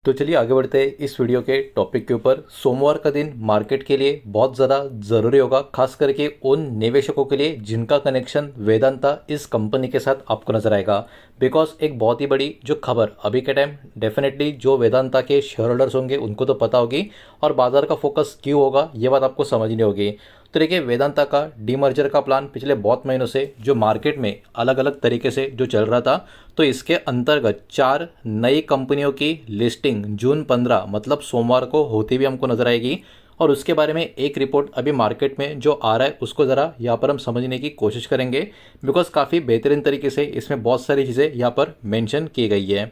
तो चलिए आगे बढ़ते हैं इस वीडियो के टॉपिक के ऊपर। सोमवार का दिन मार्केट के लिए बहुत ज़्यादा ज़रूरी होगा, खास करके उन निवेशकों के लिए जिनका कनेक्शन वेदांता इस कंपनी के साथ आपको नजर आएगा। बिकॉज एक बहुत ही बड़ी जो खबर अभी के टाइम डेफिनेटली जो वेदांता के शेयर होल्डर्स होंगे उनको तो पता होगी, और बाजार का फोकस क्यों होगा ये बात आपको समझनी होगी। तो देखिए, वेदांता का डीमर्जर का प्लान पिछले बहुत महीनों से जो मार्केट में अलग अलग तरीके से जो चल रहा था, तो इसके अंतर्गत 4 नई कंपनियों की लिस्टिंग जून 15 मतलब सोमवार को होती भी हमको नजर आएगी। और उसके बारे में एक रिपोर्ट अभी मार्केट में जो आ रहा है उसको ज़रा यहाँ पर हम समझने की कोशिश करेंगे, बिकॉज काफ़ी बेहतरीन तरीके से इसमें बहुत सारी चीज़ें यहाँ पर मेंशन की गई है।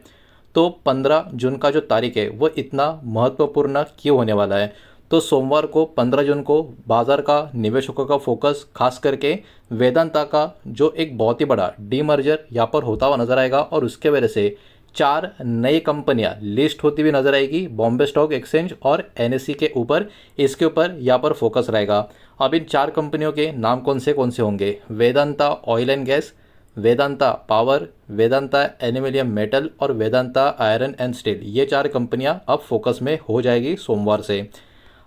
तो 15 जून का जो तारीख है वो इतना महत्वपूर्ण क्यों होने वाला है? तो सोमवार को 15 जून को बाजार का निवेशकों का फोकस खास करके वेदांता का जो एक बहुत ही बड़ा डीमर्जर यहाँ पर होता हुआ नजर आएगा, और उसके वजह से 4 नई कंपनियां लिस्ट होती हुई नजर आएगी बॉम्बे स्टॉक एक्सचेंज और एनएससी के ऊपर। इसके ऊपर यहाँ पर फोकस रहेगा। अब इन 4 कंपनियों के नाम कौन से होंगे? Vedanta oil and gas, Vedanta power, Vedanta aluminium metal और वेदांता आयरन एंड स्टील। ये 4 कंपनियां अब फोकस में हो जाएगी सोमवार से।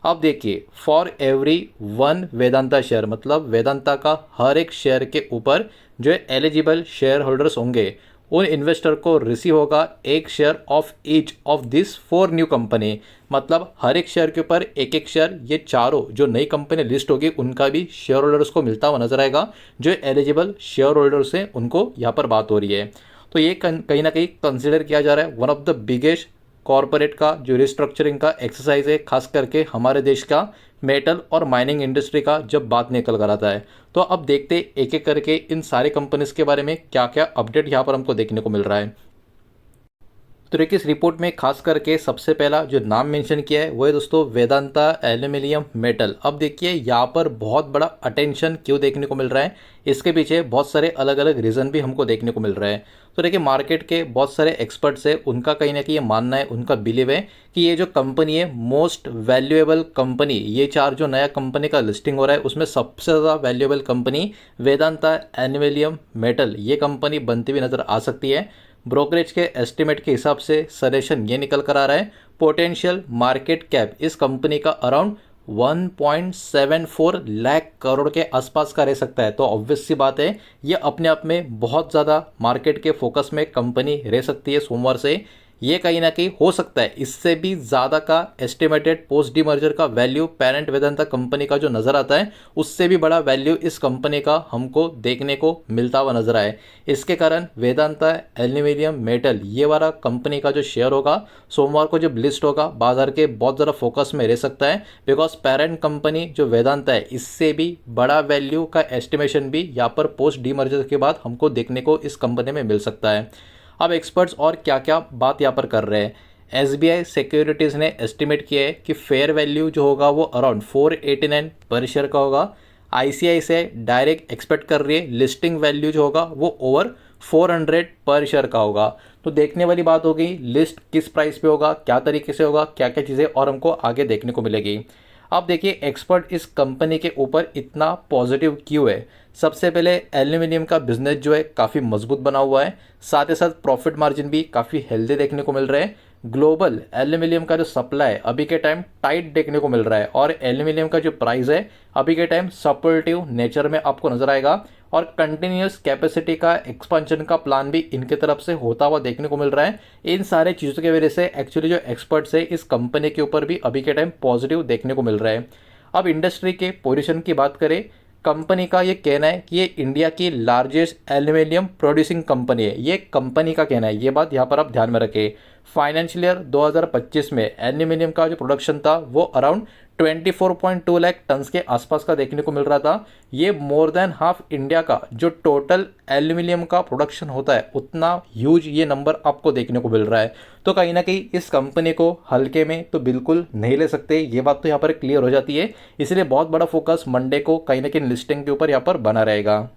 अब देखिए, फॉर एवरी 1 वेदांता शेयर मतलब वेदांता का हर एक शेयर के ऊपर जो एलिजिबल शेयर होल्डर्स होंगे उन इन्वेस्टर को रिसीव होगा 1 share of each of this 4 new company. मतलब हर एक शेयर के ऊपर एक एक शेयर ये चारों जो नई कंपनी लिस्ट होगी उनका भी शेयर होल्डर्स को मिलता हुआ नजर आएगा। जो एलिजिबल शेयर होल्डर्स हैं उनको यहाँ पर बात हो रही है। तो ये कहीं ना कहीं कंसिडर किया जा रहा है one of the biggest corporate का जो रिस्ट्रक्चरिंग का एक्सरसाइज है, खास करके हमारे देश का मेटल और माइनिंग इंडस्ट्री का जब बात निकल कर आता है। तो अब देखते एक एक करके इन सारे कंपनीज के बारे में क्या क्या अपडेट यहाँ पर हमको देखने को मिल रहा है। तो देखिए, इस रिपोर्ट में खास करके सबसे पहला जो नाम मेंशन किया है वो है दोस्तों वेदांता एल्यूमिनियम मेटल। अब देखिए यहाँ पर बहुत बड़ा अटेंशन क्यों देखने को मिल रहा है, इसके पीछे बहुत सारे अलग अलग रीज़न भी हमको देखने को मिल रहा है। तो देखिए, मार्केट के बहुत सारे एक्सपर्ट्स है, उनका कहीं ना कहीं ये मानना है, उनका बिलीव है कि ये जो कंपनी है मोस्ट वैल्यूएबल कंपनी, ये 4 जो नया कंपनी का लिस्टिंग हो रहा है उसमें सबसे ज़्यादा valuable company Vedanta aluminium metal ये कंपनी बनती हुई नज़र आ सकती है। ब्रोकरेज के एस्टिमेट के हिसाब से सजेशन ये निकल कर आ रहा है, पोटेंशियल मार्केट कैप इस कंपनी का अराउंड 1.74 लाख करोड़ के आसपास का रह सकता है। तो ऑब्वियस सी बात है ये अपने आप में बहुत ज़्यादा मार्केट के फोकस में कंपनी रह सकती है सोमवार से। ये कहीं ना कहीं हो सकता है इससे भी ज़्यादा का एस्टिमेटेड पोस्ट डीमर्जर का वैल्यू पेरेंट वेदांता कंपनी का जो नज़र आता है उससे भी बड़ा वैल्यू इस कंपनी का हमको देखने को मिलता हुआ नजर आए। इसके कारण वेदांता एल्यूमिनियम मेटल ये वाला कंपनी का जो शेयर होगा सोमवार को जब लिस्ट होगा बाजार के बहुत ज़्यादा फोकस में रह सकता है, बिकॉज पेरेंट कंपनी जो वेदांता है इससे भी बड़ा वैल्यू का एस्टिमेशन भी यहाँ पर पोस्ट डीमर्जर के बाद हमको देखने को इस कंपनी में मिल सकता है। अब एक्सपर्ट्स और क्या क्या बात यहाँ पर कर रहे हैं। एसबीआई सिक्योरिटीज़ ने एस्टिमेट किया है कि फेयर वैल्यू जो होगा वो अराउंड 489 पर शेयर का होगा। आईसीआईसीआई डायरेक्ट एक्सपेक्ट कर रही है लिस्टिंग वैल्यू जो होगा वो ओवर 400 पर शेयर का होगा। तो देखने वाली बात होगी लिस्ट किस प्राइस पे होगा, क्या तरीके से होगा, क्या क्या चीज़ें और हमको आगे देखने को मिलेगी। अब देखिए, एक्सपर्ट इस कंपनी के ऊपर इतना पॉजिटिव क्यों है। सबसे पहले एल्यूमिनियम का बिजनेस जो है काफ़ी मजबूत बना हुआ है, साथ ही साथ प्रॉफिट मार्जिन भी काफ़ी हेल्दी देखने को मिल रहे हैं। ग्लोबल एल्यूमिनियम का जो सप्लाई अभी के टाइम टाइट देखने को मिल रहा है, और एल्यूमिनियम का जो प्राइस है अभी के टाइम सपोर्टिव नेचर में आपको नजर आएगा, और कंटिन्यूस कैपेसिटी का एक्सपेंशन का प्लान भी इनके तरफ से होता हुआ देखने को मिल रहा है। इन सारे चीज़ों की वजह से एक्चुअली जो एक्सपर्ट्स है इस कंपनी के ऊपर भी अभी के टाइम पॉजिटिव देखने को मिल रहा है। अब इंडस्ट्री के पोजीशन की बात करें, कंपनी का ये कहना है कि ये इंडिया की लार्जेस्ट एल्यूमिनियम प्रोड्यूसिंग कंपनी है, ये कंपनी का कहना है, ये बात यहाँ पर आप ध्यान में रखें। फाइनेंशियल ईयर 2025 में एल्यूमिनियम का जो प्रोडक्शन था वो अराउंड 24.2 लाख टन्स के आसपास का देखने को मिल रहा था। ये मोर देन हाफ इंडिया का जो टोटल एल्यूमिनियम का प्रोडक्शन होता है उतना ह्यूज ये नंबर आपको देखने को मिल रहा है। तो कहीं ना कहीं इस कंपनी को हल्के में तो बिल्कुल नहीं ले सकते, ये बात तो यहाँ पर क्लियर हो जाती है। इसलिए बहुत बड़ा फोकस मंडे को कहीं ना कहीं लिस्टिंग के ऊपर यहाँ पर बना रहेगा।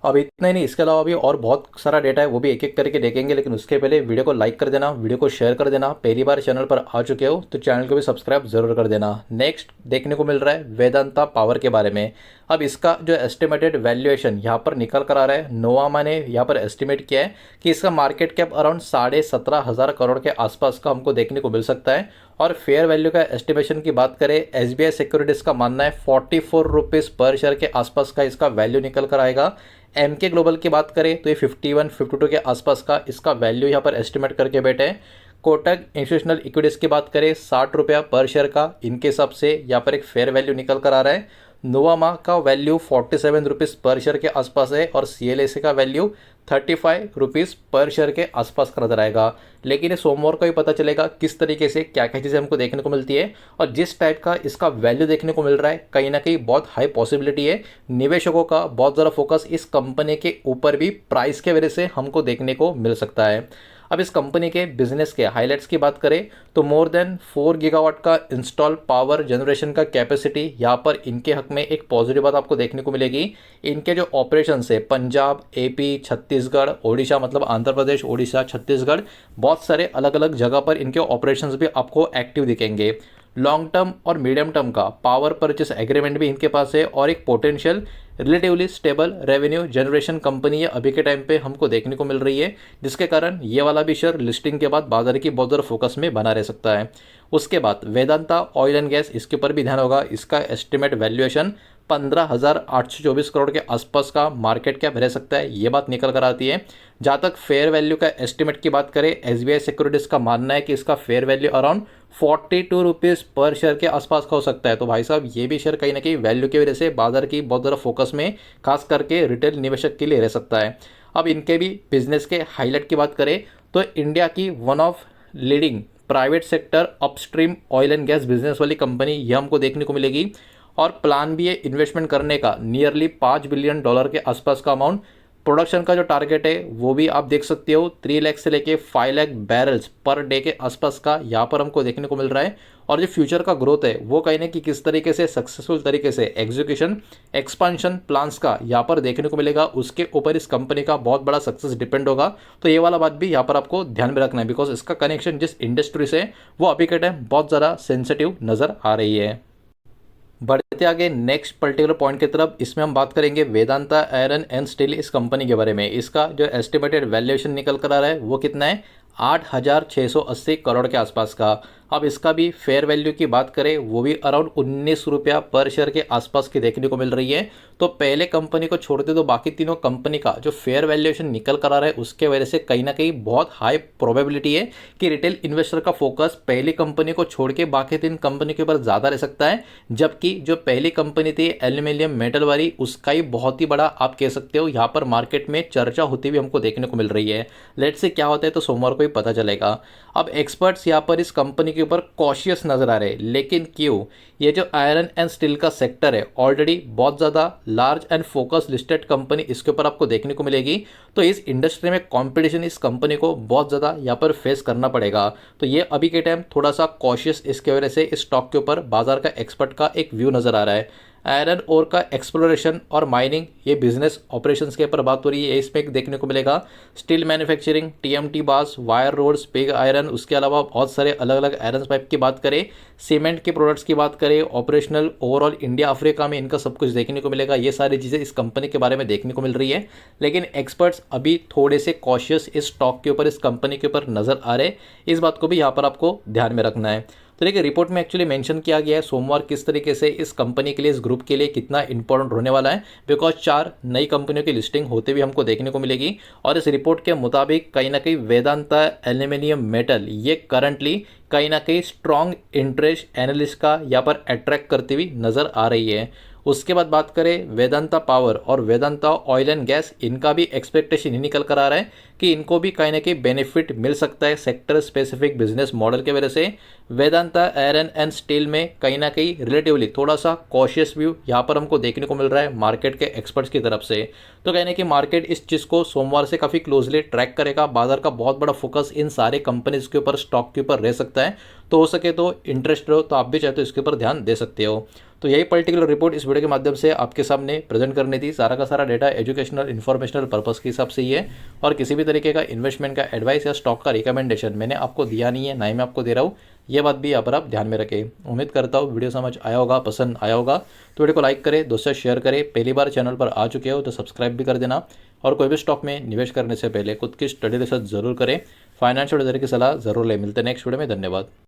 अब इतना ही नहीं, इसके अलावा भी और बहुत सारा डेटा है, वो भी एक एक करके देखेंगे, लेकिन उसके पहले वीडियो को लाइक कर देना, वीडियो को शेयर कर देना। पहली बार चैनल पर आ चुके हो तो चैनल को भी सब्सक्राइब जरूर कर देना। नेक्स्ट देखने को मिल रहा है वेदांता पावर के बारे में। अब इसका जो एस्टिमेटेड वैल्यूएशन यहाँ पर निकल कर आ रहा है, नोवामा ने यहाँ पर एस्टिमेट किया है कि इसका मार्केट कैप अराउंड 17,500 करोड़ के आसपास का हमको देखने को मिल सकता है। और फेयर वैल्यू का एस्टिमेशन की बात करें, एसबीआई सिक्योरिटीज़ का मानना है 44 रुपीज़ पर शेयर के आसपास का इसका वैल्यू निकल कर आएगा। एमके ग्लोबल की बात करें तो ये 51 52 के आसपास का इसका वैल्यू यहाँ पर एस्टिमेट करके बैठे हैं। कोटक इंस्टीट्यूशनल इक्विटीज़ की बात करें 60 रुपया पर शेयर का इनके हिसाब से यहाँ पर एक फेयर वैल्यू निकल कर आ रहा है। नोवामा का वैल्यू 47 रुपीज़ पर शेयर के आसपास है और सीएलएसए का वैल्यू 35 रुपीज़ पर शेयर के आसपास का नजर आएगा। लेकिन ये सोमवार को ही पता चलेगा किस तरीके से क्या क्या चीज़ें हमको देखने को मिलती है और जिस टाइप का इसका वैल्यू देखने को मिल रहा है, कहीं ना कहीं बहुत हाई पॉसिबिलिटी है निवेशकों का बहुत ज़्यादा फोकस इस कंपनी के ऊपर भी प्राइस के वजह से हमको देखने को मिल सकता है। अब इस कंपनी के बिजनेस के हाइलाइट्स की बात करें तो मोर देन 4 गीगावाट का इंस्टॉल पावर जनरेशन का कैपेसिटी यहाँ पर इनके हक में एक पॉजिटिव बात आपको देखने को मिलेगी। इनके जो ऑपरेशन है पंजाब, एपी, छत्तीसगढ़, ओडिशा, मतलब आंध्र प्रदेश, ओडिशा, छत्तीसगढ़, बहुत सारे अलग अलग जगह पर इनके ऑपरेशंस भी आपको एक्टिव दिखेंगे। लॉन्ग टर्म और मीडियम टर्म का पावर परचेस एग्रीमेंट भी इनके पास है और एक potential relatively stable revenue generation company है अभी के टाइम पे हमको देखने को मिल रही है, जिसके कारण ये वाला भी शेयर लिस्टिंग के बाद बाजार की बहुत ज़्यादा फोकस में बना रह सकता है। उसके बाद वेदांता ऑयल एंड गैस, इसके ऊपर भी ध्यान होगा। इसका एस्टिमेट वैल्यूएशन 15,824 करोड़ के आसपास का मार्केट कैप रह सकता है, ये बात निकल कर आती है। जहाँ तक फेयर वैल्यू का एस्टिमेट की बात करें, एसबीआई सिक्योरिटीज़ का मानना है कि इसका फेयर वैल्यू अराउंड 42 रुपीज़ पर शेयर के आसपास का हो सकता है। तो भाई साहब ये भी शेयर कहीं ना कहीं वैल्यू की वजह से बाजार की बहुत ज़्यादा फोकस में खास करके रिटेल निवेशक के लिए रह सकता है। अब इनके भी बिजनेस के हाईलाइट की बात करें तो इंडिया की one of leading private sector upstream oil and gas business वाली कंपनी ये हमको देखने को मिलेगी और प्लान भी है इन्वेस्टमेंट करने का नियरली $5 बिलियन के आसपास का अमाउंट। प्रोडक्शन का जो टारगेट है वो भी आप देख सकते हो 3 लाख से लेके 5 लाख बैरल्स पर डे के आसपास का यहाँ पर हमको देखने को मिल रहा है। और जो फ्यूचर का ग्रोथ है वो कहीं ना कि किस तरीके से सक्सेसफुल तरीके से एग्जीक्यूशन एक्सपांशन प्लान्स का यहाँ पर देखने को मिलेगा, उसके ऊपर इस कंपनी का बहुत बड़ा सक्सेस डिपेंड होगा। तो ये वाला बात भी यहाँ पर आपको ध्यान में रखना है, बिकॉज इसका कनेक्शन जिस इंडस्ट्री से वो अभी के टाइम बहुत ज़्यादा सेंसिटिव नज़र आ रही है। बढ़ते आगे नेक्स्ट पर्टिकुलर पॉइंट की तरफ, इसमें हम बात करेंगे वेदांता आयरन एंड स्टील इस कंपनी के बारे में। इसका जो एस्टिमेटेड वैल्यूएशन निकल कर आ रहा है वो कितना है, 8,680 करोड़ के आसपास का। अब इसका भी फेयर वैल्यू की बात करें वो भी अराउंड 19 रुपया पर शेयर के आसपास की देखने को मिल रही है। तो पहले कंपनी को छोड़ते तो बाकी तीनों कंपनी का जो फेयर वैल्यूएशन निकल कर आ रहा है उसके वजह से कहीं ना कहीं बहुत हाई प्रोबेबिलिटी है कि रिटेल इन्वेस्टर का फोकस पहली कंपनी को छोड़ के बाकी तीन कंपनी के ऊपर ज़्यादा रह सकता है। जबकि जो पहली कंपनी थी एल्यूमिनियम मेटल वाली, उसका ही बहुत ही बड़ा आप कह सकते हो यहाँ पर मार्केट में चर्चा होती हुई हमको देखने को मिल रही है। लेट्स से क्या होता है तो सोमवार को ही पता चलेगा। अब एक्सपर्ट्स यहाँ पर इस कंपनी के ऊपर कॉशियस नजर आ रहे हैं, लेकिन क्यों? ये जो आयरन एंड स्टील का सेक्टर है ऑलरेडी बहुत ज़्यादा large and focus listed company इसके ऊपर आपको देखने को मिलेगी। तो इस इंडस्ट्री में कंपटीशन इस कंपनी को बहुत ज़्यादा यहाँ पर फेस करना पड़ेगा। तो ये अभी के टाइम थोड़ा सा कॉशियस इसके वजह से इस स्टॉक के ऊपर बाजार का एक्सपर्ट का एक व्यू नज़र आ रहा है। आयरन ओर का एक्सप्लोरेशन और माइनिंग ये बिजनेस ऑपरेशंस के ऊपर बात हो रही है, इसमें देखने को मिलेगा। Steel manufacturing, TMT bars, wire rods, pig iron, उसके अलावा बहुत सारे अलग अलग आयरन पाइप की बात करें, सीमेंट के प्रोडक्ट्स की बात करें, ऑपरेशनल ओवरऑल इंडिया अफ्रीका में इनका सब कुछ देखने को मिलेगा। ये सारी चीज़ें इस कंपनी के बारे में देखने को मिल रही है, लेकिन एक्सपर्ट्स अभी थोड़े से कॉशियस इस स्टॉक के ऊपर, इस कंपनी के ऊपर नजर आ रहे। इस बात को भी यहाँ पर आपको ध्यान में रखना है। तो देखिए रिपोर्ट में एक्चुअली मेंशन किया गया है सोमवार किस तरीके से इस कंपनी के लिए, इस ग्रुप के लिए कितना इंपॉर्टेंट होने वाला है, बिकॉज 4 नई कंपनियों की लिस्टिंग होते हुए हमको देखने को मिलेगी। और इस रिपोर्ट के मुताबिक कहीं ना कहीं वेदांता एल्यूमिनियम मेटल ये करंटली कहीं ना कहीं स्ट्रॉन्ग इंटरेस्ट एनालिस्ट का यहाँ पर अट्रैक्ट करती हुई नज़र आ रही है। उसके बाद बात करें वेदांता पावर और वेदांता ऑयल एंड गैस, इनका भी एक्सपेक्टेशन ही निकल कर आ रहा है कि इनको भी कहीं ना कहीं बेनिफिट मिल सकता है सेक्टर स्पेसिफिक बिजनेस मॉडल के वजह से। वेदांता आयरन एंड स्टील में कहीं ना कहीं रिलेटिवली थोड़ा सा कॉशियस व्यू यहाँ पर हमको देखने को मिल रहा है मार्केट के एक्सपर्ट्स की तरफ से। तो कहने की मार्केट इस चीज़ को सोमवार से काफ़ी क्लोजली ट्रैक करेगा। बाजार का बहुत बड़ा फोकस इन सारे कंपनीज के ऊपर, स्टॉक के ऊपर रह सकता है। तो हो सके तो इंटरेस्ट रहो तो आप भी चाहे तो इसके ऊपर ध्यान दे सकते हो। तो यही पर्टिकुलर रिपोर्ट इस वीडियो के माध्यम से आपके सामने प्रेजेंट करनी थी। सारा का सारा डेटा एजुकेशनल इन्फॉर्मेशनल पर्पस के हिसाब से ही है और किसी भी तरीके का इन्वेस्टमेंट का एडवाइस या स्टॉक का रिकमेंडेशन मैंने आपको दिया नहीं है, ना ही मैं आपको दे रहा हूँ। ये बात भी यहाँ पर आप ध्यान में रखें। उम्मीद करता हूँ वीडियो समझ आया होगा, पसंद आया होगा। तो वीडियो को लाइक करें, दोस्तों से शेयर करें। पहली बार चैनल पर आ चुके हो तो सब्सक्राइब भी कर देना और कोई भी स्टॉक में निवेश करने से पहले खुद की स्टडी रिसर्च जरूर करें। फाइनेंशियल एडवाइजर की सलाह जरूर ले। मिलते हैं नेक्स्ट वीडियो में। धन्यवाद।